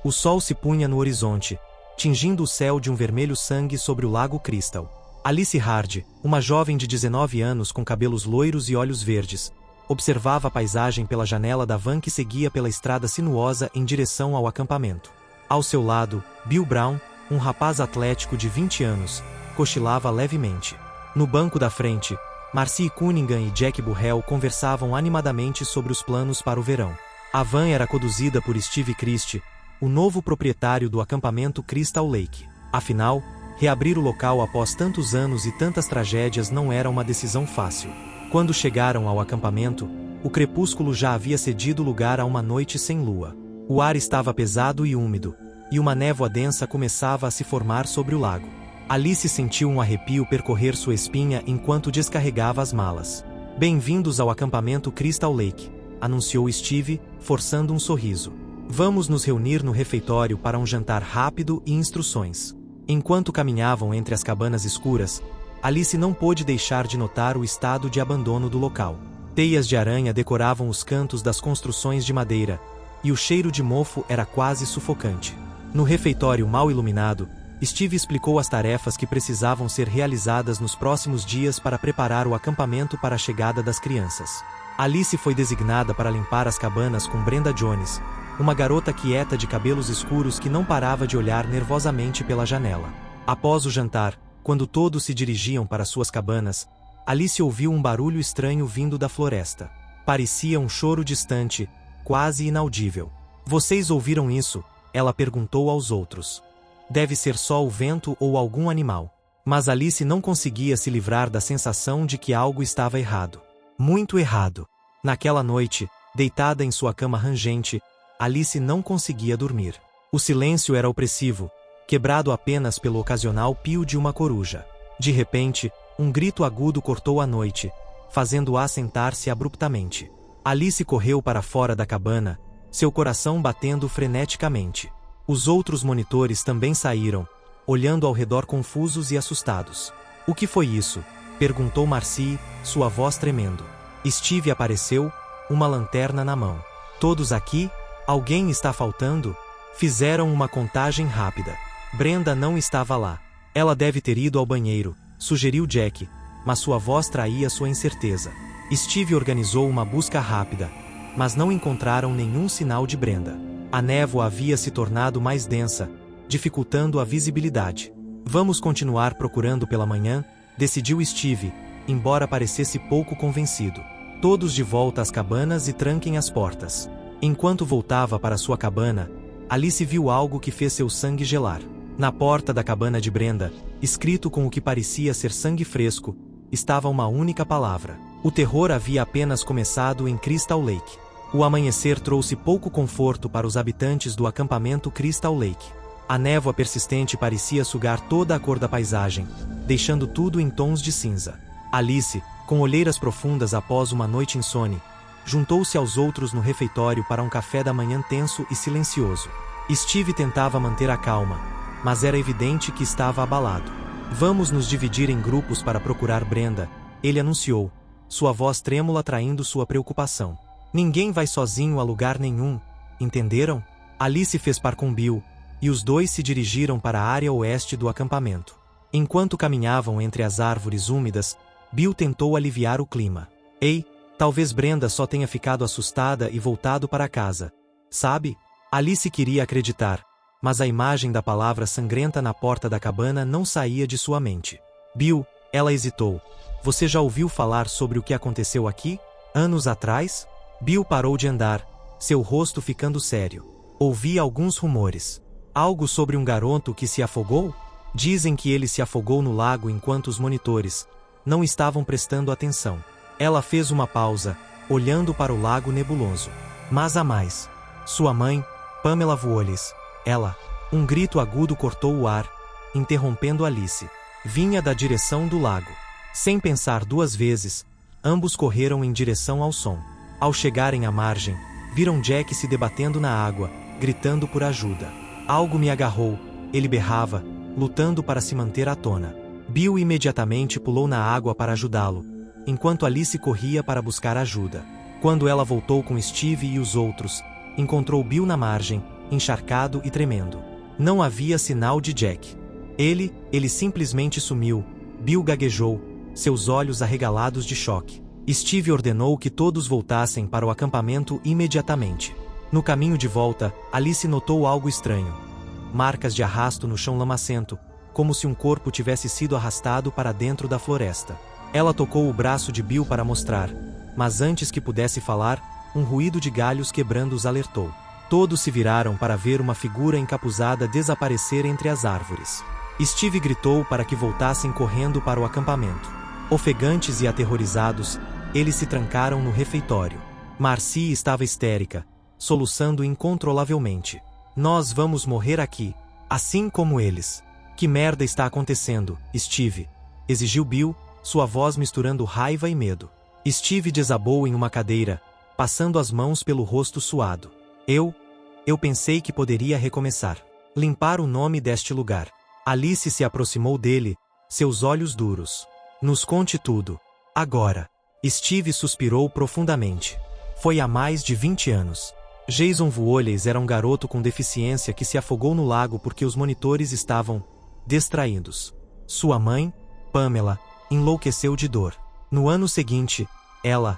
O sol se punha no horizonte, tingindo o céu de um vermelho sangue sobre o lago Crystal. Alice Hardy, uma jovem de 19 anos com cabelos loiros e olhos verdes, observava a paisagem pela janela da van que seguia pela estrada sinuosa em direção ao acampamento. Ao seu lado, Bill Brown, um rapaz atlético de 20 anos, cochilava levemente. No banco da frente, Marcy Cunningham e Jack Burrell conversavam animadamente sobre os planos para o verão. A van era conduzida por Steve Christie, o novo proprietário do acampamento Crystal Lake. Afinal, reabrir o local após tantos anos e tantas tragédias não era uma decisão fácil. Quando chegaram ao acampamento, o crepúsculo já havia cedido lugar a uma noite sem lua. O ar estava pesado e úmido, e uma névoa densa começava a se formar sobre o lago. Alice sentiu um arrepio percorrer sua espinha enquanto descarregava as malas. "Bem-vindos ao acampamento Crystal Lake", anunciou Steve, forçando um sorriso. "Vamos nos reunir no refeitório para um jantar rápido e instruções." Enquanto caminhavam entre as cabanas escuras, Alice não pôde deixar de notar o estado de abandono do local. Teias de aranha decoravam os cantos das construções de madeira, e o cheiro de mofo era quase sufocante. No refeitório mal iluminado, Steve explicou as tarefas que precisavam ser realizadas nos próximos dias para preparar o acampamento para a chegada das crianças. Alice foi designada para limpar as cabanas com Brenda Jones, uma garota quieta de cabelos escuros que não parava de olhar nervosamente pela janela. Após o jantar, quando todos se dirigiam para suas cabanas, Alice ouviu um barulho estranho vindo da floresta. Parecia um choro distante, quase inaudível. "Vocês ouviram isso?", ela perguntou aos outros. "Deve ser só o vento ou algum animal." Mas Alice não conseguia se livrar da sensação de que algo estava errado. Muito errado. Naquela noite, deitada em sua cama rangente, Alice não conseguia dormir. O silêncio era opressivo, quebrado apenas pelo ocasional pio de uma coruja. De repente, um grito agudo cortou a noite, fazendo-a sentar-se abruptamente. Alice correu para fora da cabana, seu coração batendo freneticamente. Os outros monitores também saíram, olhando ao redor confusos e assustados. "O que foi isso?", perguntou Marcy, sua voz tremendo. Steve apareceu, uma lanterna na mão. "Todos aqui? Alguém está faltando?" Fizeram uma contagem rápida. Brenda não estava lá. "Ela deve ter ido ao banheiro", sugeriu Jack, mas sua voz traía sua incerteza. Steve organizou uma busca rápida, mas não encontraram nenhum sinal de Brenda. A névoa havia se tornado mais densa, dificultando a visibilidade. "Vamos continuar procurando pela manhã", decidiu Steve, embora parecesse pouco convencido. "Todos de volta às cabanas e tranquem as portas." Enquanto voltava para sua cabana, Alice viu algo que fez seu sangue gelar. Na porta da cabana de Brenda, escrito com o que parecia ser sangue fresco, estava uma única palavra. O terror havia apenas começado em Crystal Lake. O amanhecer trouxe pouco conforto para os habitantes do acampamento Crystal Lake. A névoa persistente parecia sugar toda a cor da paisagem, deixando tudo em tons de cinza. Alice, com olheiras profundas após uma noite insone, juntou-se aos outros no refeitório para um café da manhã tenso e silencioso. Steve tentava manter a calma, mas era evidente que estava abalado. "Vamos nos dividir em grupos para procurar Brenda", ele anunciou, sua voz trêmula traindo sua preocupação. "Ninguém vai sozinho a lugar nenhum, entenderam?" Alice fez par com Bill, e os dois se dirigiram para a área oeste do acampamento. Enquanto caminhavam entre as árvores úmidas, Bill tentou aliviar o clima. "Ei, talvez Brenda só tenha ficado assustada e voltado para casa. Sabe?" Alice queria acreditar, mas a imagem da palavra sangrenta na porta da cabana não saía de sua mente. "Bill", ela hesitou, "você já ouviu falar sobre o que aconteceu aqui? Anos atrás?" Bill parou de andar, seu rosto ficando sério. "Ouvi alguns rumores. Algo sobre um garoto que se afogou? Dizem que ele se afogou no lago enquanto os monitores não estavam prestando atenção." Ela fez uma pausa, olhando para o lago nebuloso. "Mas há mais. Sua mãe, Pamela Wallace, ela..." Um grito agudo cortou o ar, interrompendo Alice. Vinha da direção do lago. Sem pensar duas vezes, ambos correram em direção ao som. Ao chegarem à margem, viram Jack se debatendo na água, gritando por ajuda. "Algo me agarrou", ele berrava, lutando para se manter à tona. Bill imediatamente pulou na água para ajudá-lo, enquanto Alice corria para buscar ajuda. Quando ela voltou com Steve e os outros, encontrou Bill na margem, encharcado e tremendo. Não havia sinal de Jack. Ele simplesmente sumiu. Bill gaguejou, seus olhos arregalados de choque. Steve ordenou que todos voltassem para o acampamento imediatamente. No caminho de volta, Alice notou algo estranho. Marcas de arrasto no chão lamacento, como se um corpo tivesse sido arrastado para dentro da floresta. Ela tocou o braço de Bill para mostrar, mas antes que pudesse falar, um ruído de galhos quebrando os alertou. Todos se viraram para ver uma figura encapuzada desaparecer entre as árvores. Steve gritou para que voltassem correndo para o acampamento. Ofegantes e aterrorizados, eles se trancaram no refeitório. Marcy estava histérica, soluçando incontrolavelmente. Nós vamos morrer aqui, assim como eles. Que merda está acontecendo, Steve? Exigiu Bill, sua voz misturando raiva e medo. Steve desabou em uma cadeira, passando as mãos pelo rosto suado. Eu pensei que poderia recomeçar. Limpar o nome deste lugar. Alice se aproximou dele, seus olhos duros. Nos conte tudo. Agora. Steve suspirou profundamente. Foi há mais de 20 anos. Jason Voorhees era um garoto com deficiência que se afogou no lago porque os monitores estavam distraídos. Sua mãe, Pamela, enlouqueceu de dor. No ano seguinte, ela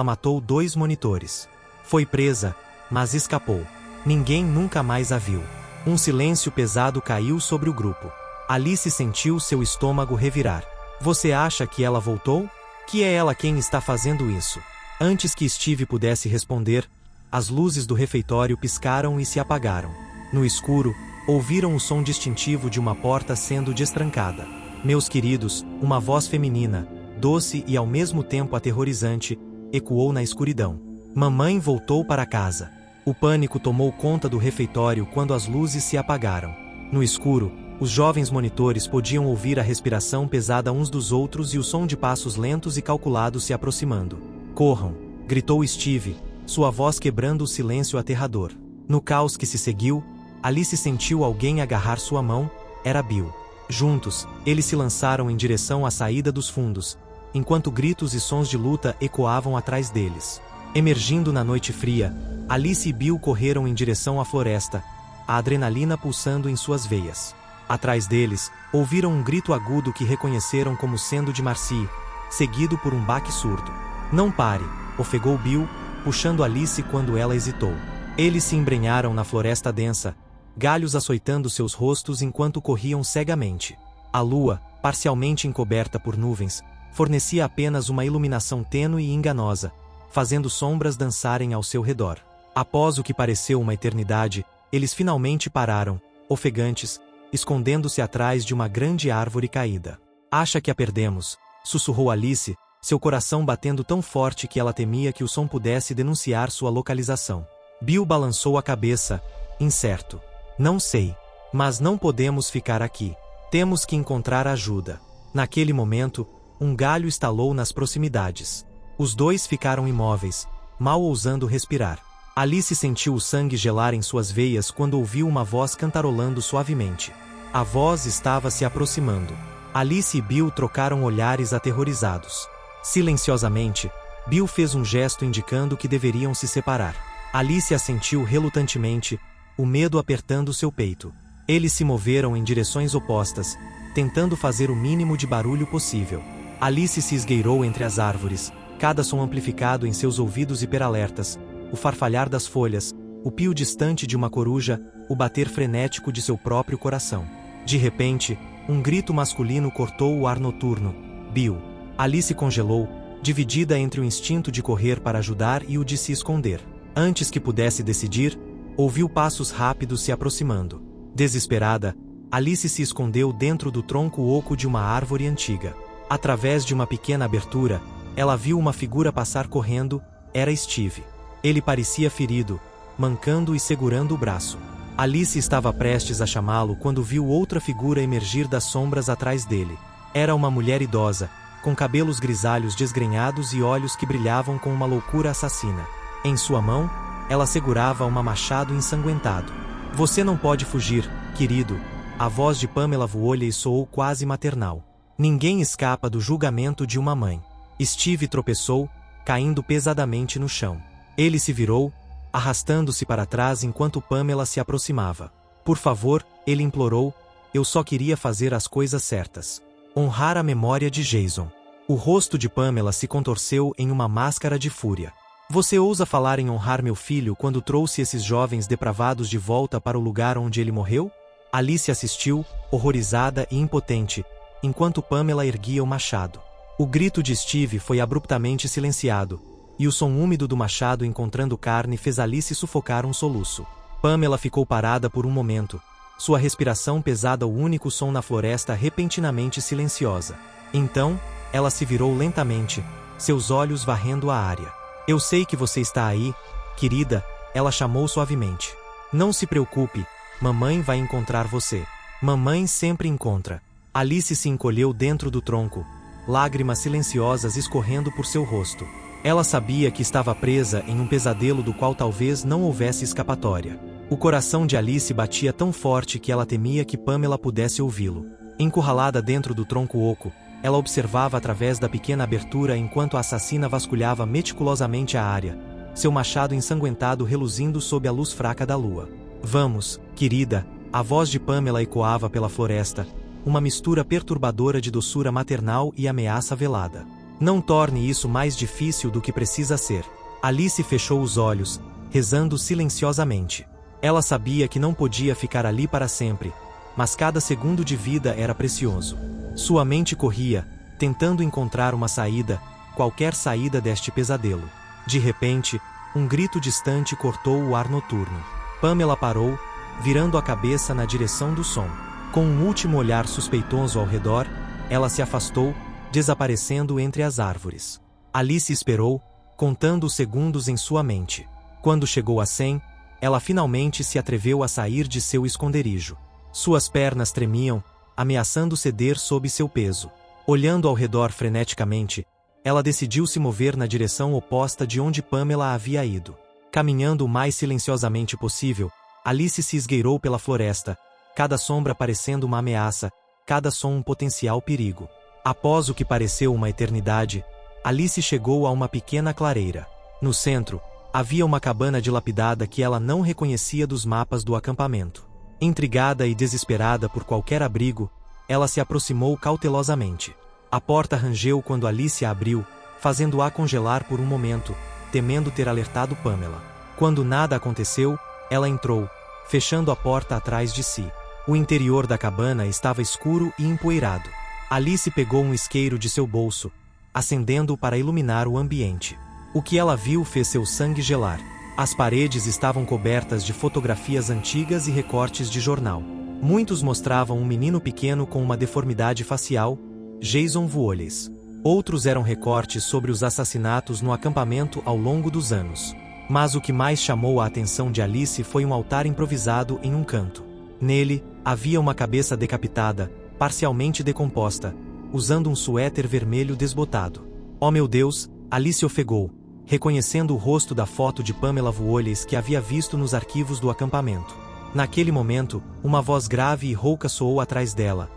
matou 2 monitores. Foi presa, mas escapou. Ninguém nunca mais a viu. Um silêncio pesado caiu sobre o grupo. Alice sentiu seu estômago revirar. Você acha que ela voltou? Que é ela quem está fazendo isso? Antes que Steve pudesse responder, as luzes do refeitório piscaram e se apagaram. No escuro, ouviram o som distintivo de uma porta sendo destrancada. Meus queridos, uma voz feminina, doce e ao mesmo tempo aterrorizante, ecoou na escuridão. Mamãe voltou para casa. O pânico tomou conta do refeitório quando as luzes se apagaram. No escuro, os jovens monitores podiam ouvir a respiração pesada uns dos outros e o som de passos lentos e calculados se aproximando. Corram! Gritou Steve, sua voz quebrando o silêncio aterrador. No caos que se seguiu, Alice sentiu alguém agarrar sua mão. Era Bill. Juntos, eles se lançaram em direção à saída dos fundos, enquanto gritos e sons de luta ecoavam atrás deles. Emergindo na noite fria, Alice e Bill correram em direção à floresta, a adrenalina pulsando em suas veias. Atrás deles, ouviram um grito agudo que reconheceram como sendo de Marcy, seguido por um baque surdo. Não pare, ofegou Bill, puxando Alice quando ela hesitou. Eles se embrenharam na floresta densa, galhos açoitando seus rostos enquanto corriam cegamente. A lua, parcialmente encoberta por nuvens, fornecia apenas uma iluminação tênue e enganosa, fazendo sombras dançarem ao seu redor. Após o que pareceu uma eternidade, eles finalmente pararam, ofegantes, escondendo-se atrás de uma grande árvore caída. Acha que a perdemos, sussurrou Alice, seu coração batendo tão forte que ela temia que o som pudesse denunciar sua localização. Bill balançou a cabeça, incerto. Não sei. Mas não podemos ficar aqui. Temos que encontrar ajuda. Naquele momento, um galho estalou nas proximidades. Os dois ficaram imóveis, mal ousando respirar. Alice sentiu o sangue gelar em suas veias quando ouviu uma voz cantarolando suavemente. A voz estava se aproximando. Alice e Bill trocaram olhares aterrorizados. Silenciosamente, Bill fez um gesto indicando que deveriam se separar. Alice assentiu relutantemente, o medo apertando seu peito. Eles se moveram em direções opostas, tentando fazer o mínimo de barulho possível. Alice se esgueirou entre as árvores, cada som amplificado em seus ouvidos hiperalertas, o farfalhar das folhas, o pio distante de uma coruja, o bater frenético de seu próprio coração. De repente, um grito masculino cortou o ar noturno. Bill. Alice congelou, dividida entre o instinto de correr para ajudar e o de se esconder. Antes que pudesse decidir, ouviu passos rápidos se aproximando. Desesperada, Alice se escondeu dentro do tronco oco de uma árvore antiga. Através de uma pequena abertura, ela viu uma figura passar correndo. Era Steve. Ele parecia ferido, mancando e segurando o braço. Alice estava prestes a chamá-lo quando viu outra figura emergir das sombras atrás dele. Era uma mulher idosa, com cabelos grisalhos desgrenhados e olhos que brilhavam com uma loucura assassina. Em sua mão, ela segurava um machado ensanguentado. Você não pode fugir, querido. A voz de Pamela Voorhees soou quase maternal. Ninguém escapa do julgamento de uma mãe. Steve tropeçou, caindo pesadamente no chão. Ele se virou, arrastando-se para trás enquanto Pamela se aproximava. Por favor, ele implorou, eu só queria fazer as coisas certas. Honrar a memória de Jason. O rosto de Pamela se contorceu em uma máscara de fúria. Você ousa falar em honrar meu filho quando trouxe esses jovens depravados de volta para o lugar onde ele morreu? Alice assistiu, horrorizada e impotente, enquanto Pamela erguia o machado. O grito de Steve foi abruptamente silenciado, e o som úmido do machado encontrando carne fez Alice sufocar um soluço. Pamela ficou parada por um momento, sua respiração pesada, o único som na floresta repentinamente silenciosa. Então, ela se virou lentamente, seus olhos varrendo a área. Eu sei que você está aí, querida, ela chamou suavemente. Não se preocupe, mamãe vai encontrar você. Mamãe sempre encontra. Alice se encolheu dentro do tronco, lágrimas silenciosas escorrendo por seu rosto. Ela sabia que estava presa em um pesadelo do qual talvez não houvesse escapatória. O coração de Alice batia tão forte que ela temia que Pamela pudesse ouvi-lo. Encurralada dentro do tronco oco, ela observava através da pequena abertura enquanto a assassina vasculhava meticulosamente a área, seu machado ensanguentado reluzindo sob a luz fraca da lua. Vamos, querida, a voz de Pamela ecoava pela floresta, uma mistura perturbadora de doçura maternal e ameaça velada. Não torne isso mais difícil do que precisa ser. Alice fechou os olhos, rezando silenciosamente. Ela sabia que não podia ficar ali para sempre, mas cada segundo de vida era precioso. Sua mente corria, tentando encontrar uma saída, qualquer saída deste pesadelo. De repente, um grito distante cortou o ar noturno. Pamela parou, virando a cabeça na direção do som. Com um último olhar suspeitoso ao redor, ela se afastou, desaparecendo entre as árvores. Alice esperou, contando os segundos em sua mente. Quando chegou a 100, ela finalmente se atreveu a sair de seu esconderijo. Suas pernas tremiam, ameaçando ceder sob seu peso. Olhando ao redor freneticamente, ela decidiu se mover na direção oposta de onde Pamela havia ido. Caminhando o mais silenciosamente possível, Alice se esgueirou pela floresta, cada sombra parecendo uma ameaça, cada som um potencial perigo. Após o que pareceu uma eternidade, Alice chegou a uma pequena clareira. No centro, havia uma cabana dilapidada que ela não reconhecia dos mapas do acampamento. Intrigada e desesperada por qualquer abrigo, ela se aproximou cautelosamente. A porta rangeu quando Alice a abriu, fazendo-a congelar por um momento, temendo ter alertado Pamela. Quando nada aconteceu, ela entrou, fechando a porta atrás de si. O interior da cabana estava escuro e empoeirado. Alice pegou um isqueiro de seu bolso, acendendo-o para iluminar o ambiente. O que ela viu fez seu sangue gelar. As paredes estavam cobertas de fotografias antigas e recortes de jornal. Muitos mostravam um menino pequeno com uma deformidade facial, Jason Voorhees. Outros eram recortes sobre os assassinatos no acampamento ao longo dos anos. Mas o que mais chamou a atenção de Alice foi um altar improvisado em um canto. Nele, havia uma cabeça decapitada, parcialmente decomposta, usando um suéter vermelho desbotado. Oh meu Deus, Alice ofegou, reconhecendo o rosto da foto de Pamela Voorhees que havia visto nos arquivos do acampamento. Naquele momento, uma voz grave e rouca soou atrás dela.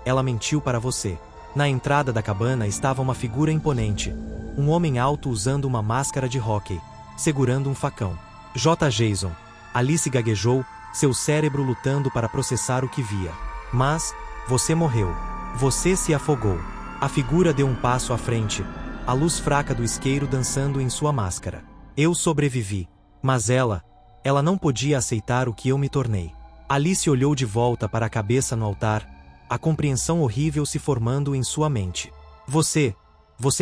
Ela mentiu para você. Na entrada da cabana estava uma figura imponente, um homem alto usando uma máscara de hóquei, segurando um facão. J. Jason. Alice gaguejou, seu cérebro lutando para processar o que via. Mas, você morreu. Você se afogou. A figura deu um passo à frente, a luz fraca do isqueiro dançando em sua máscara. Eu sobrevivi. Mas ela não podia aceitar o que eu me tornei. Alice olhou de volta para a cabeça no altar, a compreensão horrível se formando em sua mente. Você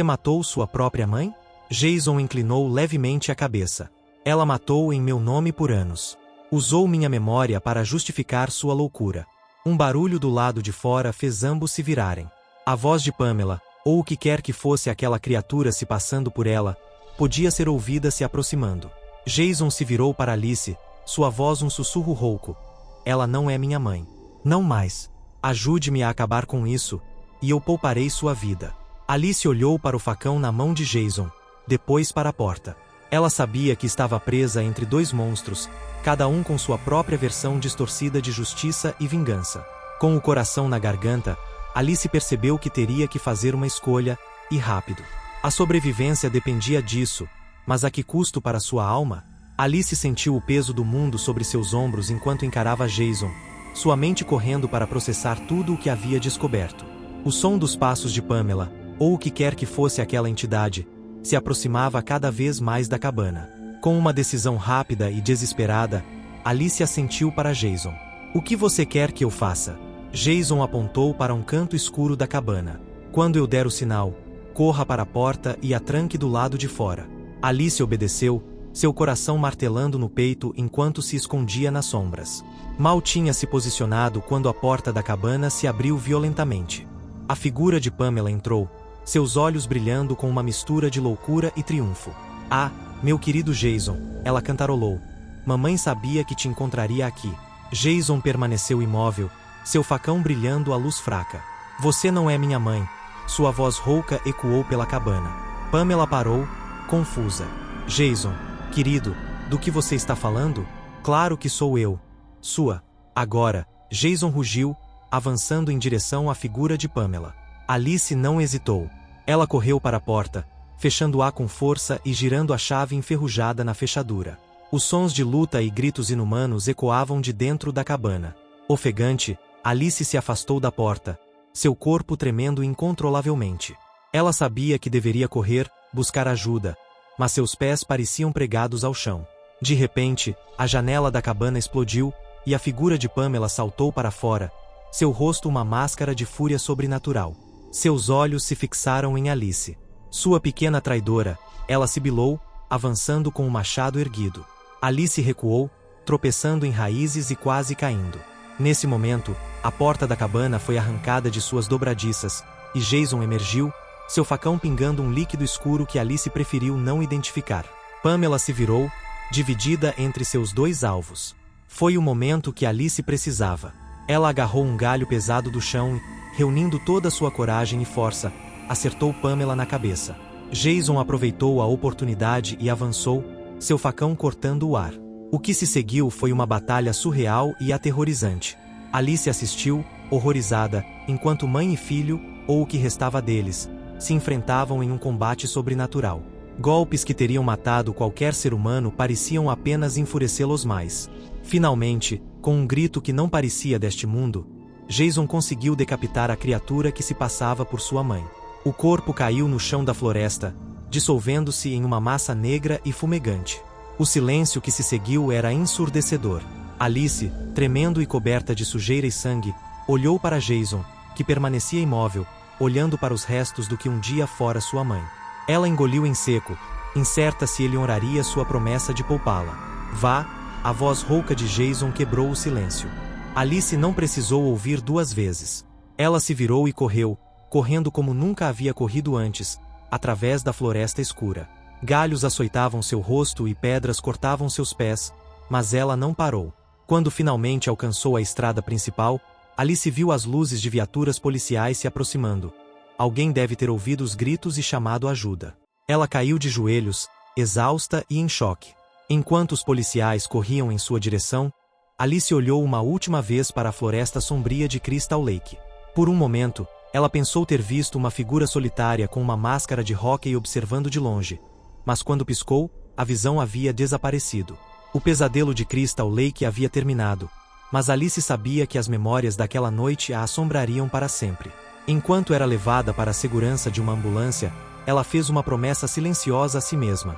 matou sua própria mãe? Jason inclinou levemente a cabeça. Ela matou em meu nome por anos. Usou minha memória para justificar sua loucura. Um barulho do lado de fora fez ambos se virarem. A voz de Pamela, ou o que quer que fosse aquela criatura se passando por ela, podia ser ouvida se aproximando. Jason se virou para Alice, sua voz um sussurro rouco. Ela não é minha mãe. Não mais. Ajude-me a acabar com isso, e eu pouparei sua vida. Alice olhou para o facão na mão de Jason, depois para a porta. Ela sabia que estava presa entre dois monstros, cada um com sua própria versão distorcida de justiça e vingança. Com o coração na garganta, Alice percebeu que teria que fazer uma escolha, e rápido. A sobrevivência dependia disso, mas a que custo para sua alma? Alice sentiu o peso do mundo sobre seus ombros enquanto encarava Jason, sua mente correndo para processar tudo o que havia descoberto. O som dos passos de Pamela, ou o que quer que fosse aquela entidade, se aproximava cada vez mais da cabana. Com uma decisão rápida e desesperada, Alice assentiu para Jason. "O que você quer que eu faça?" Jason apontou para um canto escuro da cabana. "Quando eu der o sinal, corra para a porta e a tranque do lado de fora." Alice obedeceu, seu coração martelando no peito enquanto se escondia nas sombras. Mal tinha se posicionado quando a porta da cabana se abriu violentamente. A figura de Pamela entrou, seus olhos brilhando com uma mistura de loucura e triunfo. "Ah, meu querido Jason," ela cantarolou. "Mamãe sabia que te encontraria aqui." Jason permaneceu imóvel, seu facão brilhando à luz fraca. "Você não é minha mãe." Sua voz rouca ecoou pela cabana. Pamela parou, confusa. "Jason, querido, do que você está falando?" "Claro que sou eu. Sua." Agora, Jason rugiu, avançando em direção à figura de Pamela. Alice não hesitou. Ela correu para a porta, fechando-a com força e girando a chave enferrujada na fechadura. Os sons de luta e gritos inumanos ecoavam de dentro da cabana. Ofegante, Alice se afastou da porta, seu corpo tremendo incontrolavelmente. Ela sabia que deveria correr, buscar ajuda, mas seus pés pareciam pregados ao chão. De repente, a janela da cabana explodiu, e a figura de Pamela saltou para fora, seu rosto uma máscara de fúria sobrenatural. Seus olhos se fixaram em Alice. Sua pequena traidora, ela sibilou, avançando com o machado erguido. Alice recuou, tropeçando em raízes e quase caindo. Nesse momento, a porta da cabana foi arrancada de suas dobradiças, e Jason emergiu, seu facão pingando um líquido escuro que Alice preferiu não identificar. Pamela se virou, dividida entre seus dois alvos. Foi o momento que Alice precisava. Ela agarrou um galho pesado do chão e, reunindo toda sua coragem e força, acertou Pamela na cabeça. Jason aproveitou a oportunidade e avançou, seu facão cortando o ar. O que se seguiu foi uma batalha surreal e aterrorizante. Alice assistiu, horrorizada, enquanto mãe e filho, ou o que restava deles, se enfrentavam em um combate sobrenatural. Golpes que teriam matado qualquer ser humano pareciam apenas enfurecê-los mais. Finalmente, com um grito que não parecia deste mundo, Jason conseguiu decapitar a criatura que se passava por sua mãe. O corpo caiu no chão da floresta, dissolvendo-se em uma massa negra e fumegante. O silêncio que se seguiu era ensurdecedor. Alice, tremendo e coberta de sujeira e sangue, olhou para Jason, que permanecia imóvel, olhando para os restos do que um dia fora sua mãe. Ela engoliu em seco, incerta se ele honraria sua promessa de poupá-la. "Vá!" A voz rouca de Jason quebrou o silêncio. Alice não precisou ouvir duas vezes. Ela se virou e correu, correndo como nunca havia corrido antes, através da floresta escura. Galhos açoitavam seu rosto e pedras cortavam seus pés, mas ela não parou. Quando finalmente alcançou a estrada principal, Alice viu as luzes de viaturas policiais se aproximando. Alguém deve ter ouvido os gritos e chamado ajuda. Ela caiu de joelhos, exausta e em choque. Enquanto os policiais corriam em sua direção, Alice olhou uma última vez para a floresta sombria de Crystal Lake. Por um momento, ela pensou ter visto uma figura solitária com uma máscara de hóquei observando de longe, mas quando piscou, a visão havia desaparecido. O pesadelo de Crystal Lake havia terminado, mas Alice sabia que as memórias daquela noite a assombrariam para sempre. Enquanto era levada para a segurança de uma ambulância, ela fez uma promessa silenciosa a si mesma.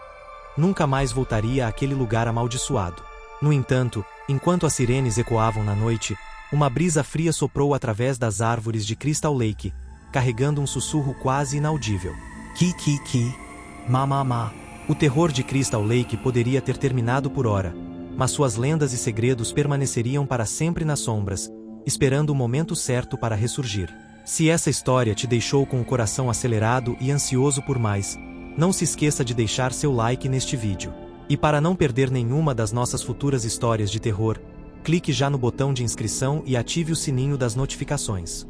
Nunca mais voltaria àquele lugar amaldiçoado. No entanto, enquanto as sirenes ecoavam na noite, uma brisa fria soprou através das árvores de Crystal Lake, carregando um sussurro quase inaudível. Ki, ma. O terror de Crystal Lake poderia ter terminado por ora, mas suas lendas e segredos permaneceriam para sempre nas sombras, esperando o momento certo para ressurgir. Se essa história te deixou com o coração acelerado e ansioso por mais, não se esqueça de deixar seu like neste vídeo. E para não perder nenhuma das nossas futuras histórias de terror, clique já no botão de inscrição e ative o sininho das notificações.